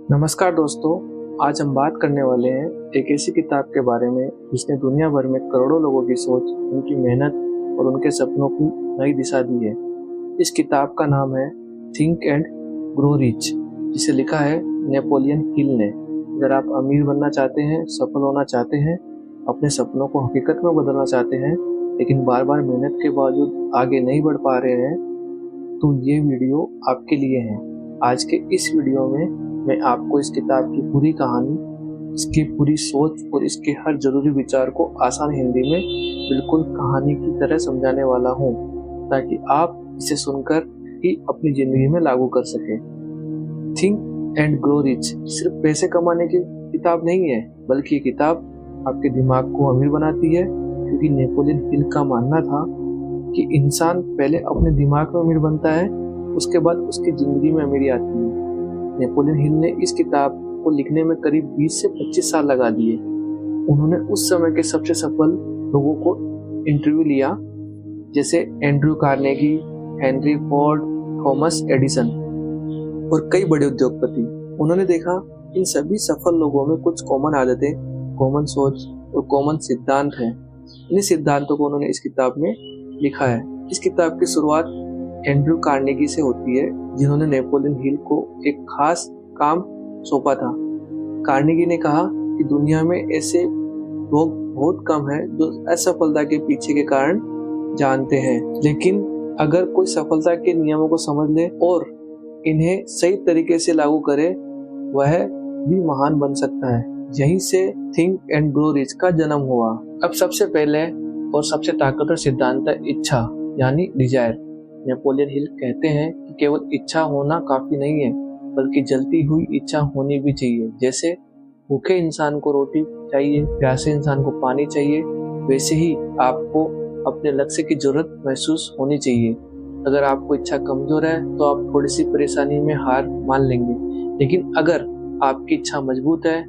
नमस्कार दोस्तों। आज हम बात करने वाले हैं एक ऐसी किताब के बारे में जिसने दुनिया भर में करोड़ों लोगों की सोच, उनकी मेहनत और उनके सपनों की नई दिशा दी है। इस किताब का नाम है थिंक एंड ग्रो रिच, जिसे लिखा है नेपोलियन हिल ने। अगर आप अमीर बनना चाहते हैं, सफल होना चाहते हैं, अपने सपनों को हकीकत में बदलना चाहते हैं, लेकिन बार बार मेहनत के बावजूद आगे नहीं बढ़ पा रहे हैं, तो ये वीडियो आपके लिए है। आज के इस वीडियो में मैं आपको इस किताब की पूरी कहानी, इसकी पूरी सोच और इसके हर जरूरी विचार को आसान हिंदी में बिल्कुल कहानी की तरह समझाने वाला हूँ, ताकि आप इसे सुनकर ही अपनी जिंदगी में लागू कर सकें। थिंक एंड ग्रो रिच सिर्फ पैसे कमाने की किताब नहीं है, बल्कि ये किताब आपके दिमाग को अमीर बनाती है, क्योंकि नेपोलियन हिल का मानना था कि इंसान पहले अपने दिमाग में अमीर बनता है, उसके बाद उसकी जिंदगी में अमीरी आती है। नेपोलियन हिल ने इस किताब को लिखने में करीब 20 से 25 साल लगा दिए। उन्होंने उस समय के सबसे सफल लोगों को इंटरव्यू लिया, जैसे Andrew Carnegie, Henry Ford, Thomas Edison और कई बड़े उद्योगपति। उन्होंने देखा इन सभी सफल लोगों में कुछ कॉमन आदतें, कॉमन सोच और कॉमन सिद्धांत हैं। इन सिद्धांतों को उन्होंने इस किताब में लिखा है। इस किताब की शुरुआत एंड्रयू कार्नेगी से होती है, जिन्होंने नेपोलियन हिल को एक खास काम सौंपा था। कार्नेगी ने कहा कि दुनिया में ऐसे लोग बहुत कम हैं जो असफलता के पीछे के कारण जानते हैं, लेकिन अगर कोई सफलता के नियमों को समझ ले और इन्हें सही तरीके से लागू करे, वह भी महान बन सकता है। यहीं से थिंक एंड ग्रो रिच का जन्म हुआ। अब सबसे पहले और सबसे ताकतवर सिद्धांत है इच्छा, यानी डिजायर। नेपोलियन हिल कहते हैं कि केवल इच्छा होना काफी नहीं है, बल्कि जलती हुई इच्छा होनी भी चाहिए। जैसे भूखे इंसान को रोटी चाहिए, प्यासे इंसान को पानी चाहिए, वैसे ही आपको अपने लक्ष्य की जरूरत महसूस होनी चाहिए। अगर आपको इच्छा कमजोर है तो आप थोड़ी सी परेशानी में हार मान लेंगे, लेकिन अगर आपकी इच्छा मजबूत है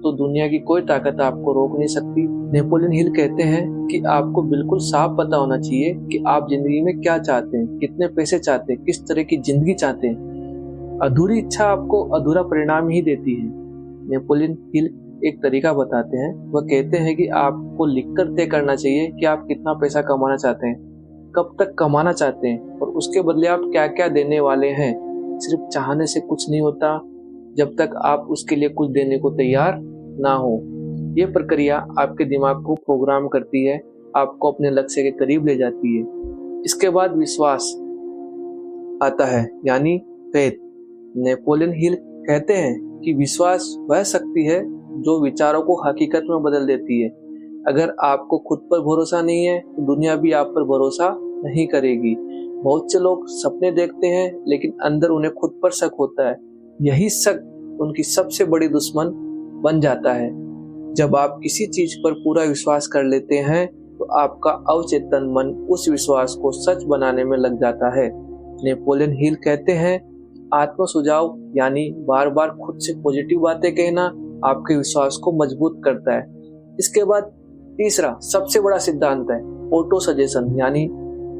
तो दुनिया की कोई ताकत आपको रोक नहीं सकती। नेपोलियन हिल कहते हैं कि आपको बिल्कुल साफ पता होना चाहिए कि आप जिंदगी में क्या चाहते हैं, कितने पैसे चाहते हैं, किस तरह की जिंदगी चाहते हैं। अधूरी इच्छा आपको अधूरा परिणाम ही देती है। नेपोलियन हिल एक तरीका बताते हैं। वह कहते हैं कि आपको लिखकर तय करना चाहिए कि आप कितना पैसा कमाना चाहते हैं, कब तक कमाना चाहते हैं और उसके बदले आप क्या क्या देने वाले हैं। सिर्फ चाहने से कुछ नहीं होता जब तक आप उसके लिए कुछ देने को तैयार ना हो। ये प्रक्रिया आपके दिमाग को प्रोग्राम करती है, आपको अपने लक्ष्य के करीब ले जाती है। इसके बाद विश्वास आता है, यानी फेथ। नेपोलियन हिल कहते हैं कि विश्वास वह शक्ति है जो विचारों को हकीकत में बदल देती है। अगर आपको खुद पर भरोसा नहीं है तो दुनिया भी आप पर भरोसा नहीं करेगी। बहुत से लोग सपने देखते हैं, लेकिन अंदर उन्हें खुद पर शक होता है। यही शक उनकी सबसे बड़ी दुश्मन बन जाता है। जब आप किसी चीज पर पूरा विश्वास कर लेते हैं तो आपका अवचेतन मन उस विश्वास को सच बनाने में लग जाता है। नेपोलियन हिल कहते हैं आत्म सुझाव, यानी बार बार खुद से पॉजिटिव बातें कहना, आपके विश्वास को मजबूत करता है। इसके बाद तीसरा सबसे बड़ा सिद्धांत है ऑटो सजेशन, यानी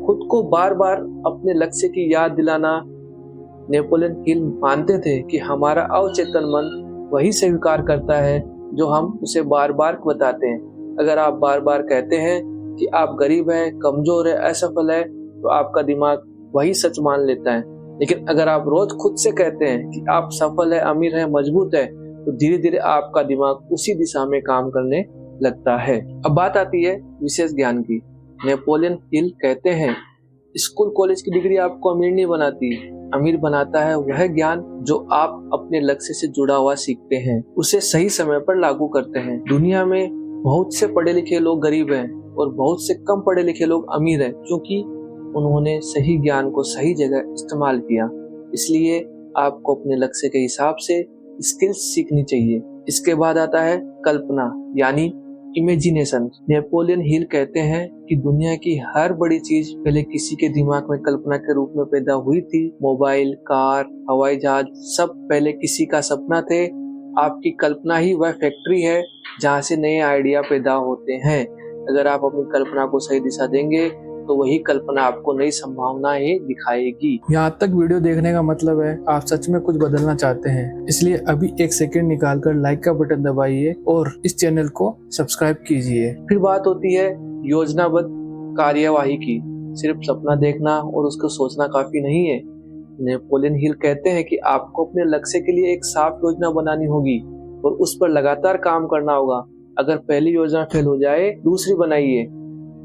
खुद को बार बार अपने लक्ष्य की याद दिलाना। नेपोलियन हिल मानते थे कि हमारा अवचेतन मन वही स्वीकार करता है जो हम उसे बार बार बताते हैं। अगर आप बार बार कहते हैं कि आप गरीब हैं, कमजोर है, असफल है, तो आपका दिमाग वही सच मान लेता है। लेकिन अगर आप रोज खुद से कहते हैं कि आप सफल है, अमीर है, मजबूत है, तो धीरे धीरे आपका दिमाग उसी दिशा में काम करने लगता है। अब बात आती है विशेष ज्ञान की। नेपोलियन हिल कहते हैं स्कूल कॉलेज की डिग्री आपको अमीर नहीं बनाती, अमीर बनाता है वह ज्ञान जो आप अपने लक्ष्य से जुड़ा हुआ सीखते हैं, उसे सही समय पर लागू करते हैं। दुनिया में बहुत से पढ़े लिखे लोग गरीब हैं और बहुत से कम पढ़े लिखे लोग अमीर हैं, क्योंकि उन्होंने सही ज्ञान को सही जगह इस्तेमाल किया। इसलिए आपको अपने लक्ष्य के हिसाब से स्किल्स सीखनी चाहिए। इसके बाद आता है कल्पना, यानी इमेजिनेशन। नेपोलियन हिल कहते हैं कि दुनिया की हर बड़ी चीज पहले किसी के दिमाग में कल्पना के रूप में पैदा हुई थी। मोबाइल, कार, हवाई जहाज सब पहले किसी का सपना थे। आपकी कल्पना ही वह फैक्ट्री है जहाँ से नए आइडिया पैदा होते हैं। अगर आप अपनी कल्पना को सही दिशा देंगे तो वही कल्पना आपको नई संभावनाएं दिखाएगी। यहाँ तक वीडियो देखने का मतलब है आप सच में कुछ बदलना चाहते हैं, इसलिए अभी एक सेकंड निकालकर लाइक का बटन दबाइए और इस चैनल को सब्सक्राइब कीजिए। फिर बात होती है योजनाबद्ध कार्यवाही की। सिर्फ सपना देखना और उसको सोचना काफी नहीं है। नेपोलियन हिल कहते हैं कि आपको अपने लक्ष्य के लिए एक साफ योजना बनानी होगी और उस पर लगातार काम करना होगा। अगर पहली योजना फेल हो जाए, दूसरी बनाइए,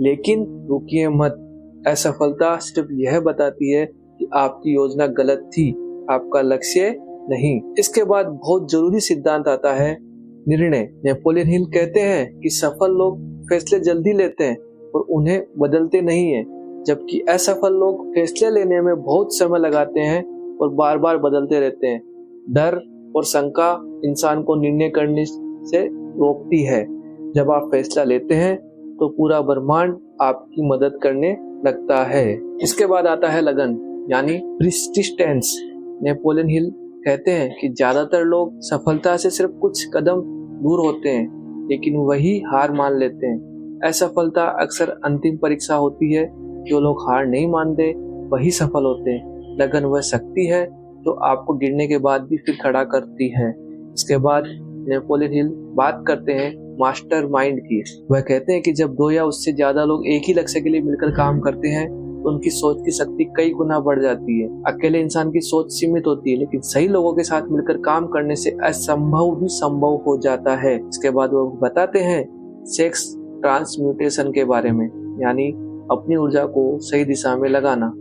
लेकिन रुकिए मत। असफलता सिर्फ यह बताती है कि आपकी योजना गलत थी, आपका लक्ष्य नहीं। इसके बाद बहुत जरूरी सिद्धांत आता है निर्णय। नेपोलियन हिल कहते हैं कि सफल लोग फैसले जल्दी लेते हैं और उन्हें बदलते नहीं है, जबकि असफल लोग फैसले लेने में बहुत समय लगाते हैं और बार बार बदलते रहते हैं। डर और शंका इंसान को निर्णय करने से रोकती है। जब आप फैसला लेते हैं तो पूरा ब्रह्मांड आपकी मदद करने लगता है। इसके बाद आता है लगन यानी परसिस्टेंस। नेपोलियन हिल कहते हैं कि ज्यादातर लोग सफलता से सिर्फ कुछ कदम दूर होते हैं, लेकिन वही हार मान लेते हैं। असफलता अक्सर अंतिम परीक्षा होती है। जो लोग हार नहीं मानते वही सफल होते हैं। लगन वह शक्ति है जो आपको गिरने के बाद भी फिर खड़ा करती है। इसके बाद नेपोलियन हिल बात करते हैं मास्टरमाइंड की। वह कहते हैं कि जब दो या उससे ज्यादा लोग एक ही लक्ष्य के लिए मिलकर काम करते हैं तो उनकी सोच की शक्ति कई गुना बढ़ जाती है। अकेले इंसान की सोच सीमित होती है, लेकिन सही लोगों के साथ मिलकर काम करने से असंभव भी संभव हो जाता है। इसके बाद वो बताते हैं सेक्स ट्रांसम्यूटेशन के बारे में, यानी अपनी ऊर्जा को सही दिशा में लगाना।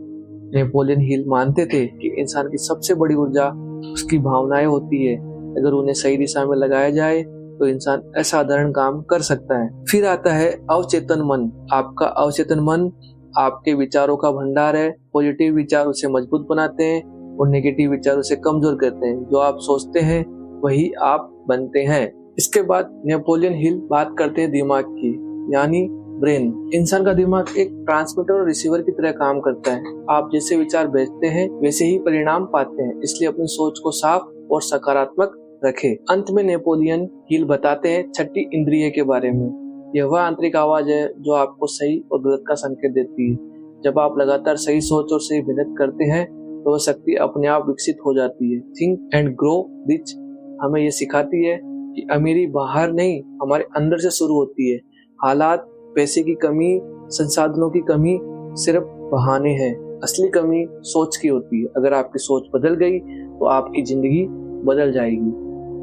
नेपोलियन हिल मानते थे कि इंसान की सबसे बड़ी ऊर्जा उसकी भावनाएं होती है। अगर उन्हें सही दिशा में लगाया जाए तो इंसान असाधारण काम कर सकता है। फिर आता है अवचेतन मन। आपका अवचेतन मन आपके विचारों का भंडार है। पॉजिटिव विचार उसे मजबूत बनाते हैं और नेगेटिव विचार उसे कमजोर करते हैं। जो आप सोचते हैं वही आप बनते हैं। इसके बाद नेपोलियन हिल बात करते हैं दिमाग की, यानी ब्रेन। इंसान का दिमाग एक ट्रांसमीटर और रिसीवर की तरह काम करता है। आप जैसे विचार भेजते हैं वैसे ही परिणाम पाते हैं, इसलिए अपनी सोच को साफ और सकारात्मक रखें। अंत में नेपोलियन हिल बताते हैं छठी इंद्रिय के बारे में। यह वह आंतरिक आवाज है जो आपको सही और गलत का संकेत देती है। जब आप लगातार सही सोच और सही मेहनत करते हैं तो वह शक्ति अपने आप विकसित हो जाती है। थिंक एंड ग्रो रिच हमें यह सिखाती है कि अमीरी बाहर नहीं, हमारे अंदर से शुरू होती है। हालात, पैसे की कमी, संसाधनों की कमी सिर्फ बहाने हैं। असली कमी सोच की होती है। अगर आपकी सोच बदल गई तो आपकी जिंदगी बदल जाएगी।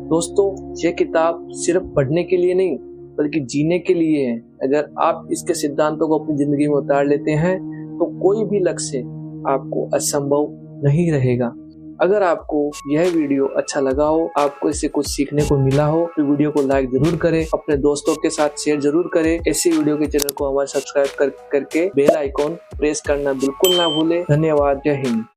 दोस्तों, ये किताब सिर्फ पढ़ने के लिए नहीं बल्कि जीने के लिए है। अगर आप इसके सिद्धांतों को अपनी जिंदगी में उतार लेते हैं तो कोई भी लक्ष्य आपको असंभव नहीं रहेगा। अगर आपको यह वीडियो अच्छा लगा हो, आपको इससे कुछ सीखने को मिला हो, तो वीडियो को लाइक जरूर करें, अपने दोस्तों के साथ शेयर जरूर करें। ऐसी वीडियो के चैनल को हमारे सब्सक्राइब करके बेल आइकॉन प्रेस करना बिल्कुल ना भूलें। धन्यवाद। जय हिंद।